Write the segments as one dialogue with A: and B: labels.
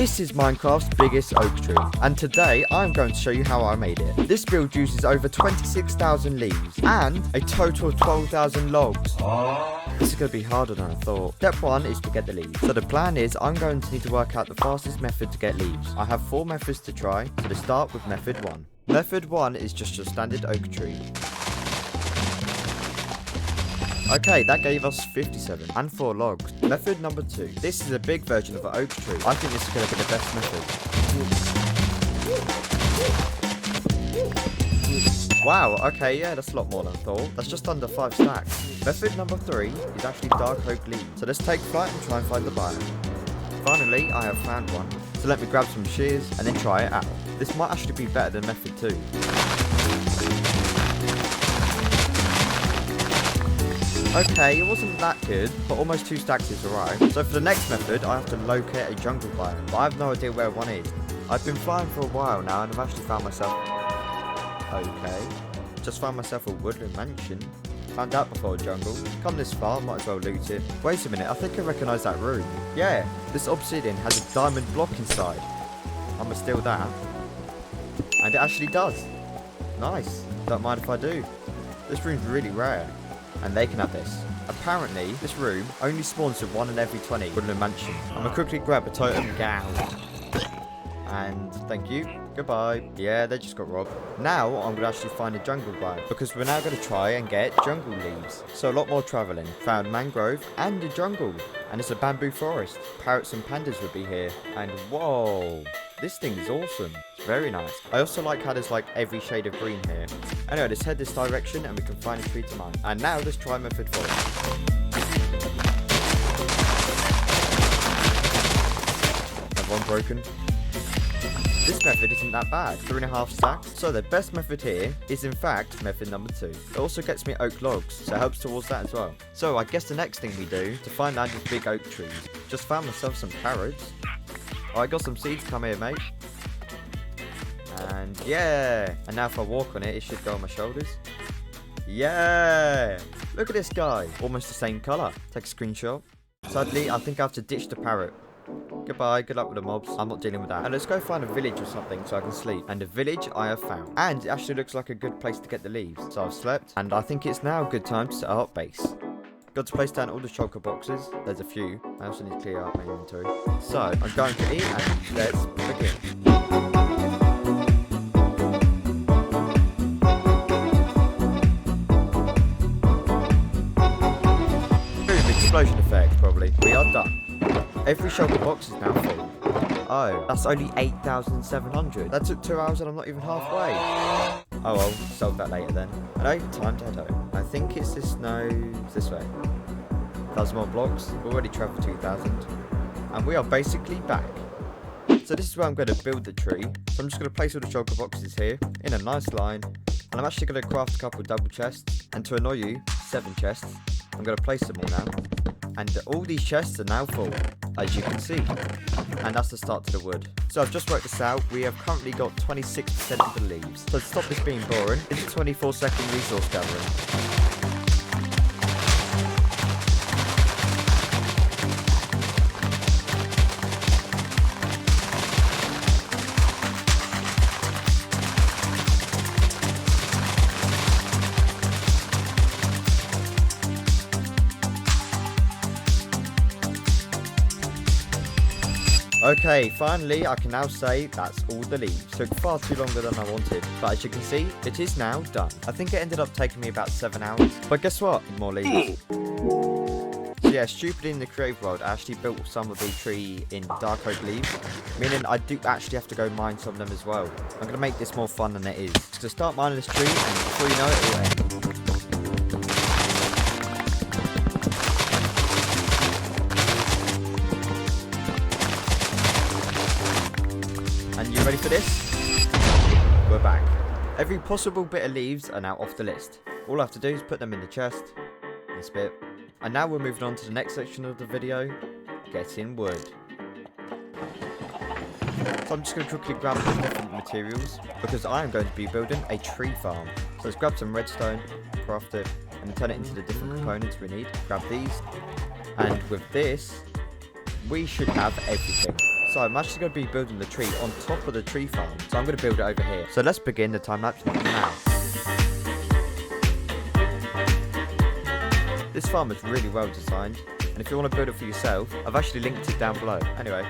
A: This is Minecraft's biggest oak tree, and today I'm going to show you how I made it. This build uses over 26,000 leaves and a total of 12,000 logs. This is going to be harder than I thought. Step 1 is to get the leaves. So the plan is I'm going to need to work out the fastest method to get leaves. I have 4 methods to try, so let's start with method 1. Method 1 is just your standard oak tree. Okay, that gave us 57 and 4 logs. Method number 2. This is a big version of an oak tree. I think this is going to be the best method. Wow, okay, yeah, that's a lot more than I thought. That's just under 5 stacks. Method number 3 is actually dark oak leaves. So let's take flight and try and find the biome. Finally, I have found one. So let me grab some shears and then try it out. This might actually be better than method 2. Okay, it wasn't that good, but almost 2 stacks is alright. So for the next method, I have to locate a jungle biome, but I have no idea where one is. I've been flying for a while now, and I've actually found myself... Okay. Just found myself a woodland mansion. Found out before a jungle. Come this far, might as well loot it. Wait a minute, I think I recognise that room. Yeah, this obsidian has a diamond block inside. I'm gonna steal that. And it actually does. Nice. Don't mind if I do. This room's really rare. And they can have this. Apparently, this room only spawns with 1 in every 20 woodland mansion. I'm gonna quickly grab a totem gown. And thank you. Goodbye. Yeah, they just got robbed. Now, I'm gonna actually find a jungle biome, because we're now gonna try and get jungle leaves. So a lot more traveling. Found mangrove and a jungle. And it's a bamboo forest. Parrots and pandas would be here. And whoa. This thing is awesome. It's very nice. I also like how there's like every shade of green here. Anyway, let's head this direction and we can find a tree to mine. And now let's try method 4. Have one broken. This method isn't that bad. 3.5 stacks. So the best method here is in fact method number 2. It also gets me oak logs, so it helps towards that as well. So I guess the next thing we do to find out these big oak trees. Just found myself some carrots. Oh, I got some seeds. Come here, mate. And yeah. And now if I walk on it, it should go on my shoulders. Yeah. Look at this guy. Almost the same colour. Take a screenshot. Sadly, I think I have to ditch the parrot. Goodbye. Good luck with the mobs. I'm not dealing with that. And let's go find a village or something so I can sleep. And the village I have found. And it actually looks like a good place to get the leaves. So I've slept. And I think it's now a good time to set up base. Got to place down all the shulker boxes. There's a few. I also need to clear out my inventory. So, I'm going to eat and let's begin. Boom, explosion effect, probably. We are done. Every shulker box is now full. Oh, that's only 8,700. That took 2 hours and I'm not even halfway. Oh well, solve that later then. Hello, time to head home. I think it's this nose this way. 1,000 more blocks. We've already travelled 2,000. And we are basically back. So this is where I'm going to build the tree. So I'm just going to place all the shulker boxes here in a nice line. And I'm actually going to craft a couple of double chests. And to annoy you, 7 chests. I'm going to place them all now. And all these chests are now full, as you can see. And that's the start to the wood. So I've just worked this out. We have currently got 26% of the leaves. So to stop this being boring, it's a 24-second resource gathering. Okay, finally, I can now say that's all the leaves. Took far too longer than I wanted, but as you can see, it is now done. I think it ended up taking me about 7 hours, but guess what? More leaves. So yeah, stupidly in the creative world, I actually built some of the tree in dark oak leaves, meaning I do actually have to go mine some of them as well. I'm going to make this more fun than it is. So start mining this tree, and before you know it, it will end. And you ready for this? We're back. Every possible bit of leaves are now off the list. All I have to do is put them in the chest. This bit. And now we're moving on to the next section of the video. Getting wood. So I'm just going to quickly grab some different materials, because I am going to be building a tree farm. So let's grab some redstone, craft it, and then turn it into the different components we need. Grab these. And with this, we should have everything. So I'm actually going to be building the tree on top of the tree farm. So I'm going to build it over here. So let's begin the time lapse now. This farm is really well designed. And if you want to build it for yourself, I've actually linked it down below. Anyway.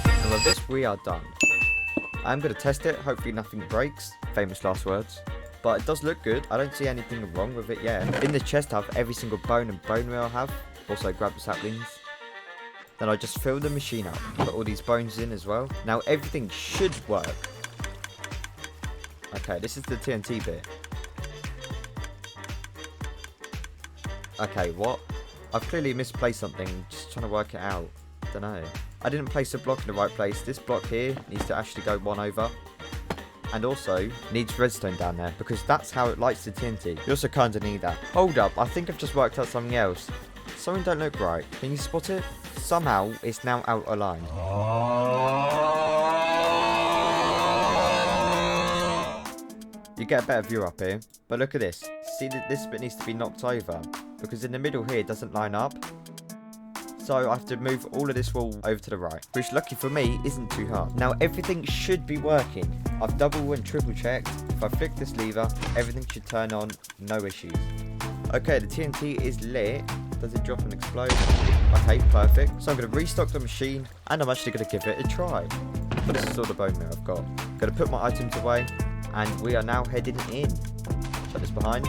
A: And with this, we are done. I'm going to test it. Hopefully nothing breaks. Famous last words. But it does look good. I don't see anything wrong with it yet. In the chest, I have every single bone and bone meal I have. Also, grab the saplings. Then I just fill the machine up. Put all these bones in as well. Now, everything should work. Okay, this is the TNT bit. Okay, what? I've clearly misplaced something. Just trying to work it out. Don't know. I didn't place the block in the right place. This block here needs to actually go one over. And also needs redstone down there because that's how it lights the TNT. You also kind of need that. Hold up, I think I've just worked out something else. Something don't look right. Can you spot it? Somehow it's now out of line. You get a better view up here, but look at this. See that this bit needs to be knocked over because in the middle here it doesn't line up. So I have to move all of this wall over to the right, which lucky for me isn't too hard. Now everything should be working. I've double and triple checked. If I flick this lever, everything should turn on, no issues. Okay, the TNT is lit. Does it drop and explode? Okay, perfect. So I'm going to restock the machine and I'm actually going to give it a try. But this is all the bone meal I've got. Going to put my items away and we are now heading in. Shut this behind.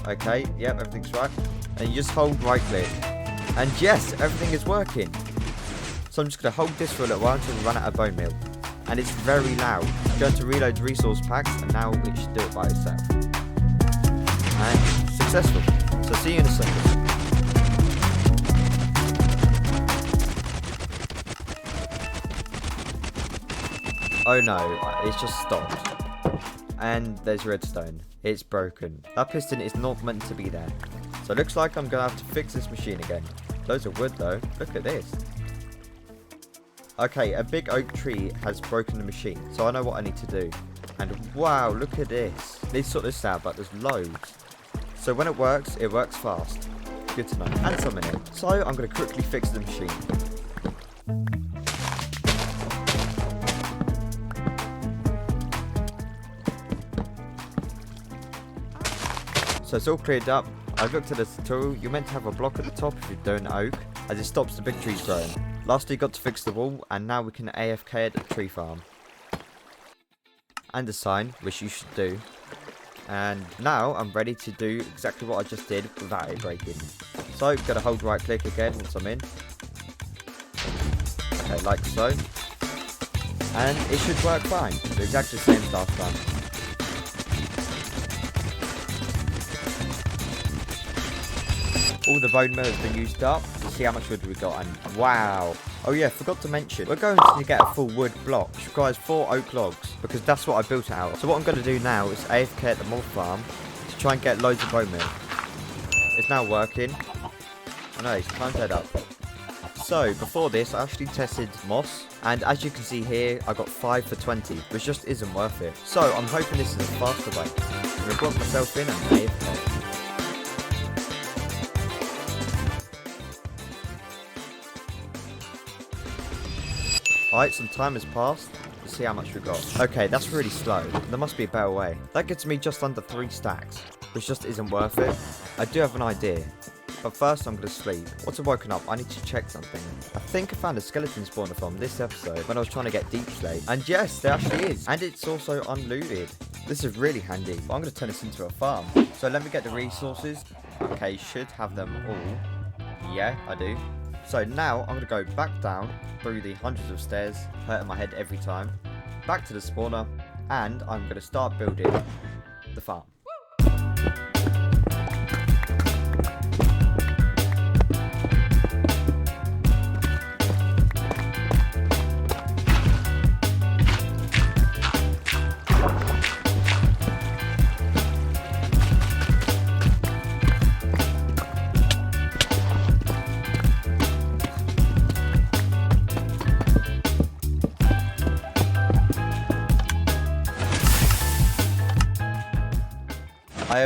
A: Okay, yep, everything's right. And you just hold right click. And yes, everything is working. So I'm just going to hold this for a little while until we run out of bone meal. And it's very loud. I'm going to reload resource packs and now it should do it by itself. And successful. So see you in a second. Oh no, it's just stopped. And there's redstone. It's broken. That piston is not meant to be there. So it looks like I'm going to have to fix this machine again. Loads of wood though. Look at this. Okay, a big oak tree has broken the machine. So I know what I need to do. And wow, look at this. Need to sort this out, but there's loads. So when it works fast. Good to know. And some in it. So I'm going to quickly fix the machine. So it's all cleared up. I've looked at the tutorial. You're meant to have a block at the top if you're doing oak, as it stops the big trees growing. Lastly, got to fix the wall, and now we can AFK at the tree farm. And the sign, which you should do. And now I'm ready to do exactly what I just did without it breaking. So, gotta hold right click again once I'm in. Okay, like so. And it should work fine. It's exactly the same as last time. All the bone meal has been used up. Let's see how much wood we got. And wow. Oh yeah, forgot to mention. We're going to get a full wood block, which requires 4 oak logs, because that's what I built it out of. So what I'm going to do now is AFK at the mob farm to try and get loads of bone meal. It's now working. I know, it's time to head up. So before this, I actually tested moss, and as you can see here, I got 5 for 20, which just isn't worth it. So I'm hoping this is a faster way. I'm going to block myself in and AFK. Alright, some time has passed. Let's see how much we got. Okay, that's really slow. There must be a better way. That gets me just under 3 stacks, which just isn't worth it. I do have an idea. But first, I'm going to sleep. Once I've woken up, I need to check something. I think I found a skeleton spawner from this episode when I was trying to get deep slate. And yes, there actually is. And it's also unlooted. This is really handy. But I'm going to turn this into a farm. So let me get the resources. Okay, should have them all. Yeah, I do. So now I'm going to go back down through the hundreds of stairs, hurting my head every time, back to the spawner, and I'm going to start building the farm.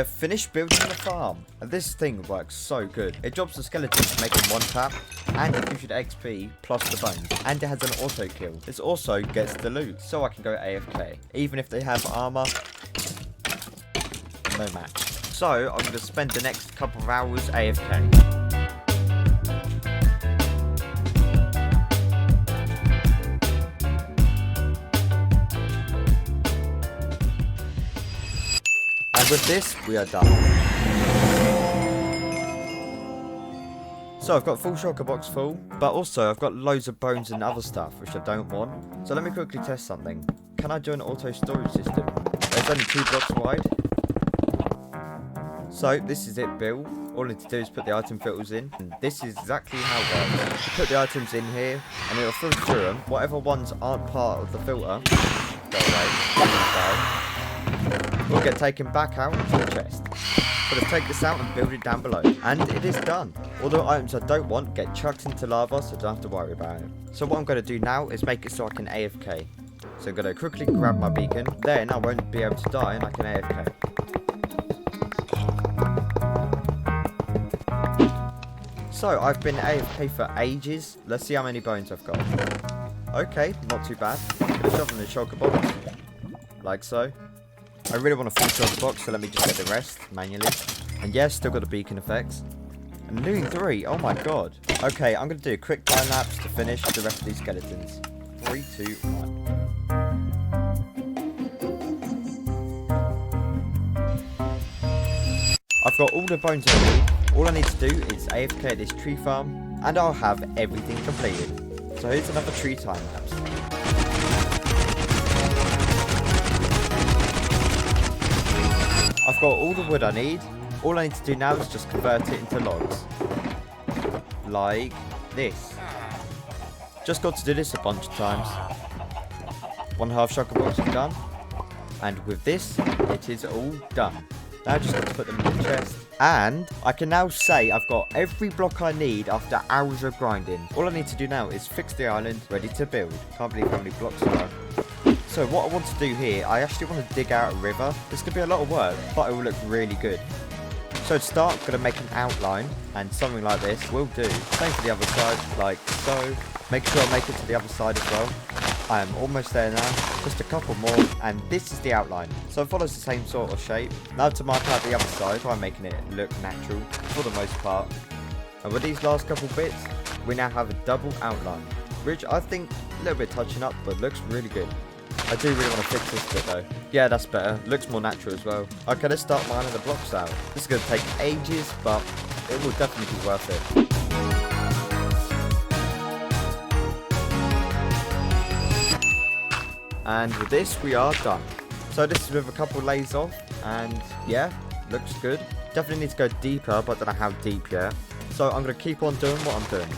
A: have finished building the farm. And this thing works so good. It drops the skeletons to make them one tap, and it gives you the XP plus the bones. And it has an auto kill. This also gets the loot, so I can go AFK. Even if they have armor, no match. So I'm going to spend the next couple of hours AFK. And with this, we are done. So I've got full shulker box full, but also I've got loads of bones and other stuff, which I don't want. So let me quickly test something. Can I do an auto storage system? It's only 2 blocks wide. So this is it built. All I need to do is put the item filters in. And this is exactly how it works. You put the items in here, and it'll filter through them. Whatever ones aren't part of the filter, go away. Will get taken back out to the chest. But let's take this out and build it down below. And it is done. All the items I don't want get chucked into lava, so I don't have to worry about it. So what I'm going to do now is make it so I can AFK. So I'm going to quickly grab my beacon. Then I won't be able to die and I can AFK. So I've been AFK for ages. Let's see how many bones I've got. Okay, not too bad. Gonna shove them in the shulker box. Like so. I really want a full shulker box, so let me just get the rest manually. And yes, still got the beacon effects. And doing 3, oh my god. Okay, I'm going to do a quick time lapse to finish the rest of these skeletons. 3, 2, 1. I've got all the bones I need. All I need to do is AFK at this tree farm, and I'll have everything completed. So here's another tree time lapse. I've got all the wood I need. All I need to do now is just convert it into logs. Like this. Just got to do this a bunch of times. 1/2 shulker box is done. And with this, it is all done. Now I just got to put them in the chest. And I can now say I've got every block I need after hours of grinding. All I need to do now is fix the island, ready to build. Can't believe how many blocks there are. So what I want to do here, I actually want to dig out a river. This could be a lot of work, but it will look really good. So to start, I'm going to make an outline, and something like this will do. Same for the other side, like so. Make sure I make it to the other side as well. I am almost there now, just a couple more, and this is the outline. So it follows the same sort of shape. Now to mark out the other side, try making it look natural, for the most part. And with these last couple bits, we now have a double outline, which I think a little bit touching up, but looks really good. I do really want to fix this bit though. Yeah, that's better. Looks more natural as well. Okay, let's start mining the blocks out. This is going to take ages, but it will definitely be worth it. And with this, we are done. So this is with a couple layers off, and yeah, looks good. Definitely need to go deeper, but I don't know how deep yet. So I'm going to keep on doing what I'm doing.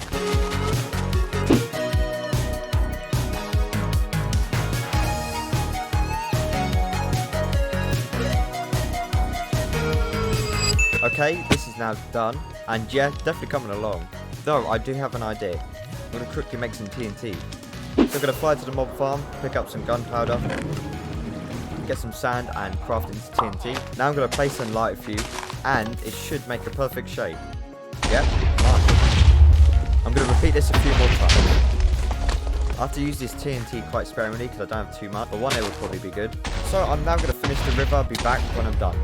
A: Okay, this is now done, and yeah, definitely coming along. Though, I do have an idea. I'm going to quickly make some TNT. So I'm going to fly to the mob farm, pick up some gunpowder, get some sand, and craft it into TNT. Now I'm going to place and light a few, and it should make a perfect shape. Yep, nice. I'm going to repeat this a few more times. I have to use this TNT quite sparingly because I don't have too much, but one it will probably be good. So I'm now going to finish the river, I'll be back when I'm done.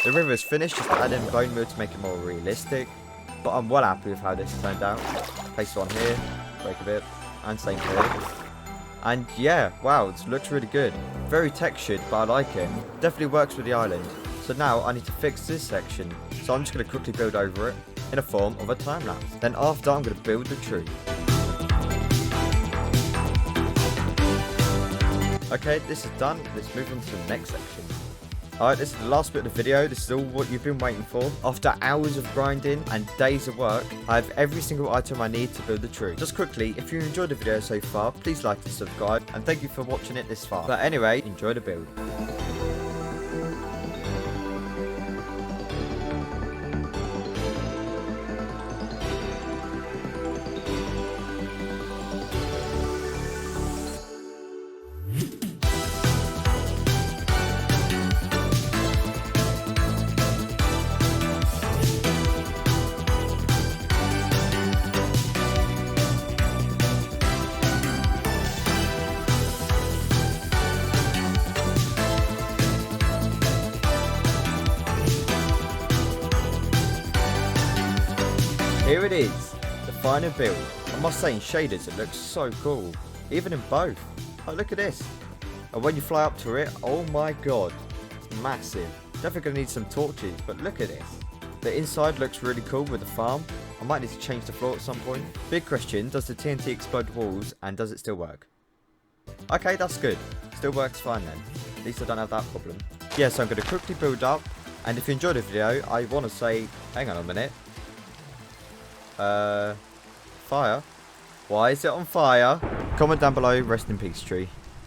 A: The river is finished, just add in bone meal to make it more realistic. But I'm well happy with how this turned out. Place one here, break a bit, and same here. And yeah, wow, it looks really good. Very textured, but I like it. Definitely works with the island. So now I need to fix this section. So I'm just going to quickly build over it in a form of a time lapse. Then after, I'm going to build the tree. Okay, this is done. Let's move on to the next section. Alright, this is the last bit of the video. This is all what you've been waiting for. After hours of grinding and days of work, I have every single item I need to build the tree. Just quickly, if you enjoyed the video so far, please like and subscribe. And thank you for watching it this far. But anyway, enjoy the build. Here it is, the final build. I must say in shaders it looks so cool, even in both. Oh, look at this. And when you fly up to it, oh my god, it's massive. Definitely gonna need some torches, but look at this. The inside looks really cool with the farm. I might need to change the floor at some point. Big question, does the TNT explode walls and does it still work? Okay, that's good. Still works fine then. At least I don't have that problem. Yeah, so I'm gonna quickly build up. And if you enjoyed the video, I wanna say, hang on a minute. Fire? Why is it on fire? Comment down below, rest in peace tree.